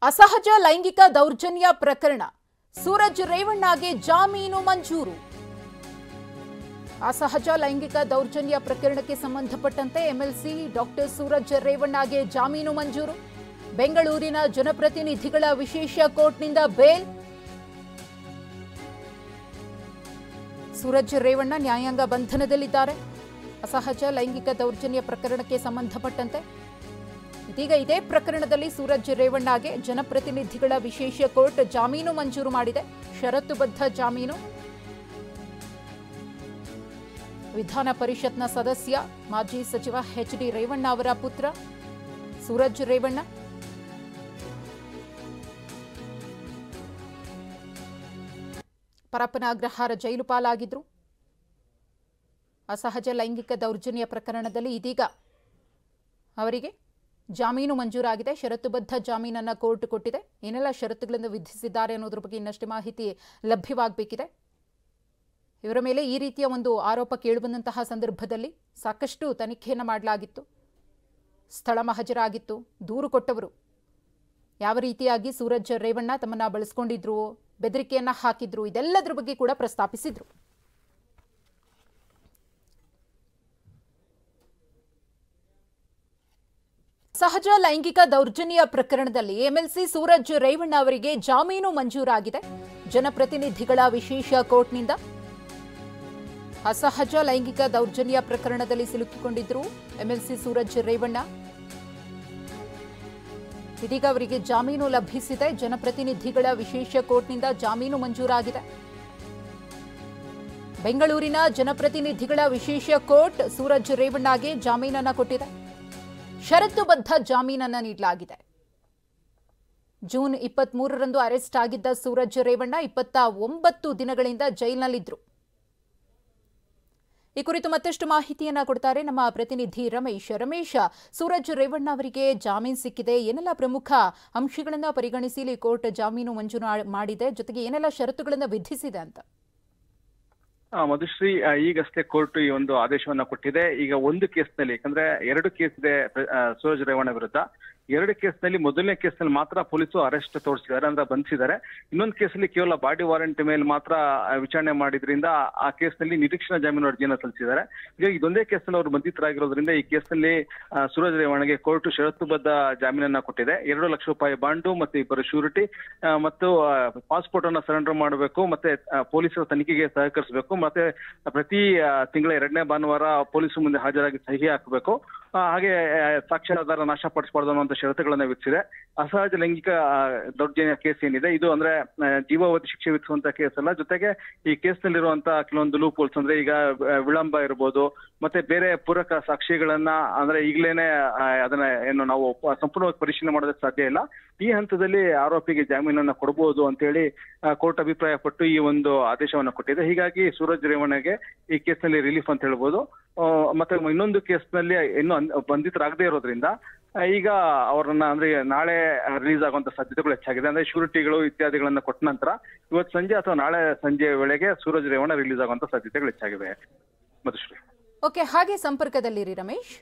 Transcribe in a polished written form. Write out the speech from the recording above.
ಅಸಹಜ ಲೈಂಗಿಕ ದೌರ್ಜನ್ಯ ಪ್ರಕರಣ ಸೂರಜ್ ರೇವಣ್ಣಗೆ ಜಾಮೀನು ಮಂಜೂರು. ಅಸಹಜ ಲೈಂಗಿಕ ದೌರ್ಜನ್ಯ ಪ್ರಕರಣಕ್ಕೆ ಸಂಬಂಧಪಟ್ಟಂತೆ ಎಂಎಲ್ಸಿ ಡಾಕ್ಟರ್ ಸೂರಜ್ ರೇವಣ್ಣಗೆ ಜಾಮೀನು ಮಂಜೂರು. ಬೆಂಗಳೂರಿನ ಜನಪ್ರತಿನಿಧಿಗಳ ವಿಶೇಷ ಕೋರ್ಟ್ನಿಂದ ಬೇಲ್. ಸೂರಜ್ ರೇವಣ್ಣ ನ್ಯಾಯಾಂಗ ಬಂಧನದಲ್ಲಿದ್ದಾರೆ. ಅಸಹಜ ಲೈಂಗಿಕ ದೌರ್ಜನ್ಯ ಪ್ರಕರಣಕ್ಕೆ ಸಂಬಂಧಪಟ್ಟಂತೆ ಇದೀಗ ಇದೇ ಪ್ರಕರಣದಲ್ಲಿ ಸೂರಜ್ ರೇವಣ್ಣಗೆ ಜನಪ್ರತಿನಿಧಿಗಳ ವಿಶೇಷ ಕೋರ್ಟ್ ಜಾಮೀನು ಮಂಜೂರು ಮಾಡಿದೆ. ಷರತ್ತುಬದ್ಧ ಜಾಮೀನು. ವಿಧಾನ ಪರಿಷತ್ನ ಸದಸ್ಯ ಮಾಜಿ ಸಚಿವ ಎಚ್.ಡಿ. ರೇವಣ್ಣ ಅವರ ಪುತ್ರ ಸೂರಜ್ ರೇವಣ್ಣ ಪರಪ್ಪನ ಅಗ್ರಹಾರ ಜೈಲು ಪಾಲಾಗಿದ್ರು. ಅಸಹಜ ಲೈಂಗಿಕ ದೌರ್ಜನ್ಯ ಪ್ರಕರಣದಲ್ಲಿ ಇದೀಗ ಅವರಿಗೆ ಜಾಮೀನು ಮಂಜೂರಾಗಿದೆ. ಷರತ್ತುಬದ್ಧ ಜಾಮೀನನ್ನು ಕೋರ್ಟ್ ಕೊಟ್ಟಿದೆ. ಏನೆಲ್ಲ ಷರತ್ತುಗಳನ್ನು ವಿಧಿಸಿದ್ದಾರೆ ಅನ್ನೋದ್ರ ಬಗ್ಗೆ ಇನ್ನಷ್ಟು ಮಾಹಿತಿ ಲಭ್ಯವಾಗಬೇಕಿದೆ. ಇವರ ಮೇಲೆ ಈ ರೀತಿಯ ಒಂದು ಆರೋಪ ಕೇಳಿಬಂದಂತಹ ಸಂದರ್ಭದಲ್ಲಿ ಸಾಕಷ್ಟು ತನಿಖೆಯನ್ನು ಮಾಡಲಾಗಿತ್ತು. ಸ್ಥಳ ಮಹಜರಾಗಿತ್ತು. ದೂರು ಕೊಟ್ಟವರು ಯಾವ ರೀತಿಯಾಗಿ ಸೂರಜ್ ರೇವಣ್ಣ ತಮ್ಮನ್ನ ಬಳಸ್ಕೊಂಡಿದ್ರು, ಬೆದರಿಕೆಯನ್ನ ಹಾಕಿದ್ರು, ಇದೆಲ್ಲದರ ಬಗ್ಗೆ ಕೂಡ ಪ್ರಸ್ತಾಪಿಸಿದ್ರು. ಸಹಜ ಲೈಂಗಿಕ ದೌರ್ಜನ್ಯ ಪ್ರಕರಣದಲ್ಲಿ ಎಂಎಲ್ಸಿ ಸೂರಜ್ ರೇವಣ್ಣ ಅವರಿಗೆ ಜಾಮೀನು ಮಂಜೂರಾಗಿದೆ. ಜನಪ್ರತಿನಿಧಿಗಳ ವಿಶೇಷ ಕೋರ್ಟ್ನಿಂದ ಅಸಹಜ ಲೈಂಗಿಕ ದೌರ್ಜನ್ಯ ಪ್ರಕರಣದಲ್ಲಿ ಸಿಲುಕಿಕೊಂಡಿದ್ರು ಎಂಎಲ್ಸಿ ಸೂರಜ್ ರೇವಣ್ಣ. ಇದೀಗ ಅವರಿಗೆ ಜಾಮೀನು ಲಭಿಸಿದೆ. ಜನಪ್ರತಿನಿಧಿಗಳ ವಿಶೇಷ ಕೋರ್ಟ್ನಿಂದ ಜಾಮೀನು ಮಂಜೂರಾಗಿದೆ. ಬೆಂಗಳೂರಿನ ಜನಪ್ರತಿನಿಧಿಗಳ ವಿಶೇಷ ಕೋರ್ಟ್ ಸೂರಜ್ ರೇವಣ್ಣಗೆ ಜಾಮೀನನ್ನ ಕೊಟ್ಟಿದೆ. ಷರತ್ತುಬದ್ಧ ಜಾಮೀನನ್ನ ನೀಡಲಾಗಿದೆ. ಜೂನ್ 23ರಂದು ಅರೆಸ್ಟ್ ಆಗಿದ್ದ ಸೂರಜ್ ರೇವಣ್ಣ 29 ದಿನಗಳಿಂದ ಜೈಲಿನಲ್ಲಿದ್ರು. ಈ ಕುರಿತು ಮತ್ತಷ್ಟು ಮಾಹಿತಿಯನ್ನ ಕೊಡ್ತಾರೆ ನಮ್ಮ ಪ್ರತಿನಿಧಿ ರಮೇಶ್. ಸೂರಜ್ ರೇವಣ್ಣ ಅವರಿಗೆ ಜಾಮೀನು ಸಿಕ್ಕಿದೆ. ಏನೆಲ್ಲ ಪ್ರಮುಖ ಅಂಶಗಳನ್ನ ಪರಿಗಣಿಸಿ ಕೋರ್ಟ್ ಜಾಮೀನು ಮಂಜೂರು ಮಾಡಿದೆ, ಜೊತೆಗೆ ಏನೆಲ್ಲ ಷರತ್ತುಗಳನ್ನು ವಿಧಿಸಿದೆ ಅಂತ? ಮಧುಶ್ರೀ, ಈಗಷ್ಟೇ ಕೋರ್ಟ್ ಈ ಒಂದು ಆದೇಶವನ್ನ ಕೊಟ್ಟಿದೆ. ಈಗ ಒಂದು ಕೇಸ್ನಲ್ಲಿ, ಯಾಕಂದ್ರೆ 2 ಕೇಸ್ ಇದೆ ಸೂರಜ್ ರೇವಣ್ಣ ವಿರುದ್ಧ. 2 ಕೇಸ್ನಲ್ಲಿ ಮೊದಲನೇ ಕೇಸ್ನಲ್ಲಿ ಮಾತ್ರ ಪೊಲೀಸರು ಅರೆಸ್ಟ್ ತೋರಿಸಿದ್ದಾರೆ, ಅಂದ್ರೆ ಬಂಧಿಸಿದ್ದಾರೆ. ಇನ್ನೊಂದು ಕೇಸಲ್ಲಿ ಕೇವಲ ಬಾಡಿ ವಾರೆಂಟ್ ಮೇಲೆ ಮಾತ್ರ ವಿಚಾರಣೆ ಮಾಡಿದ್ರಿಂದ ಆ ಕೇಸ್ನಲ್ಲಿ ನಿರೀಕ್ಷಣಾ ಜಾಮೀನು ಅರ್ಜಿಯನ್ನು ಸಲ್ಲಿಸಿದ್ದಾರೆ. ಈಗ ಇದೊಂದೇ ಕೇಸ್ನಲ್ಲಿ ಅವರು ಬಂಧಿತರಾಗಿರೋದ್ರಿಂದ ಈ ಕೇಸ್ನಲ್ಲಿ ಸೂರಜ್ ರೇವಣ್ಣಗೆ ಕೋರ್ಟ್ ಷರತ್ತುಬದ್ಧ ಜಾಮೀನನ್ನ ಕೊಟ್ಟಿದೆ. 2 ಲಕ್ಷ ರೂಪಾಯಿ ಬಾಂಡು ಮತ್ತೆ 2 ಶ್ಯೂರಿಟಿ ಮತ್ತು ಪಾಸ್ಪೋರ್ಟ್ ಅನ್ನ ಸರೆಂಡರ್ ಮಾಡಬೇಕು, ಮತ್ತೆ ಪೊಲೀಸರ ತನಿಖೆಗೆ ಸಹಕರಿಸಬೇಕು, ಮತ್ತೆ ಪ್ರತಿ ತಿಂಗಳ 2ನೇ ಭಾನುವಾರ ಪೊಲೀಸರು ಮುಂದೆ ಹಾಜರಾಗಿ ಸಹಿ ಹಾಕಬೇಕು, ಹಾಗೆ ಸಾಕ್ಷ್ಯಾಧಾರ ನಾಶಪಡಿಸಬಾರ್ದು ಅನ್ನುವಂಥ ಷರತ್ತುಗಳನ್ನ ವಿಧಿಸಿದೆ. ಅಸಹಜ ಲೈಂಗಿಕ ದೌರ್ಜನ್ಯ ಕೇಸ್ ಏನಿದೆ ಇದು ಅಂದ್ರೆ ಜೀವಾವಧಿ ಶಿಕ್ಷೆ ವಿಧಿಸುವಂತ ಕೇಸ್ ಅಲ್ಲ. ಜೊತೆಗೆ ಈ ಕೇಸ್ನಲ್ಲಿರುವಂತಹ ಕೆಲವೊಂದು ಲೂಪ್ ಹೋಲ್ಸ್, ಅಂದ್ರೆ ಈಗ ವಿಳಂಬ ಇರ್ಬೋದು, ಮತ್ತೆ ಬೇರೆ ಪೂರಕ ಸಾಕ್ಷಿಗಳನ್ನ ಅಂದ್ರೆ ಈಗಲೇನೆ ಅದನ್ನ ಏನು ನಾವು ಸಂಪೂರ್ಣವಾಗಿ ಪರಿಶೀಲನೆ ಮಾಡೋದಕ್ಕೆ ಸಾಧ್ಯ ಇಲ್ಲ. ಈ ಹಂತದಲ್ಲಿ ಆರೋಪಿಗೆ ಜಾಮೀನನ್ನ ಕೊಡಬಹುದು ಅಂತ ಹೇಳಿ ಕೋರ್ಟ್ ಅಭಿಪ್ರಾಯ ಪಟ್ಟು ಈ ಒಂದು ಆದೇಶವನ್ನ ಕೊಟ್ಟಿದೆ. ಹೀಗಾಗಿ ಸೂರಜ್ ರೇವಣ್ಣಗೆ ಈ ಕೇಸ್ನಲ್ಲಿ ರಿಲೀಫ್ ಅಂತ ಹೇಳ್ಬೋದು. ಮತ್ತೆ ಇನ್ನೊಂದು ಕೇಸ್ನಲ್ಲಿ ಇನ್ನೂ ಬಂಧಿತರಾಗದೇ ಇರೋದ್ರಿಂದ ಈಗ ಅವರನ್ನ ಅಂದ್ರೆ ನಾಳೆ ರಿಲೀಸ್ ಆಗುವಂತ ಸಾಧ್ಯತೆಗಳು ಹೆಚ್ಚಾಗಿದೆ. ಅಂದ್ರೆ ಶ್ಯೂರಿಟಿಗಳು ಇತ್ಯಾದಿಗಳನ್ನ ಕೊಟ್ಟ ನಂತರ ಇವತ್ತು ಸಂಜೆ ಅಥವಾ ನಾಳೆ ಸಂಜೆ ವೇಳೆಗೆ ಸೂರಜ್ ರೇವಣ್ಣ ರಿಲೀಸ್ ಆಗುವಂತ ಸಾಧ್ಯತೆಗಳು ಹೆಚ್ಚಾಗಿವೆ. ಮಧುಶ್ರೀ, ಓಕೆ, ಹಾಗೆ ಸಂಪರ್ಕದಲ್ಲಿರಿ ರಮೇಶ್.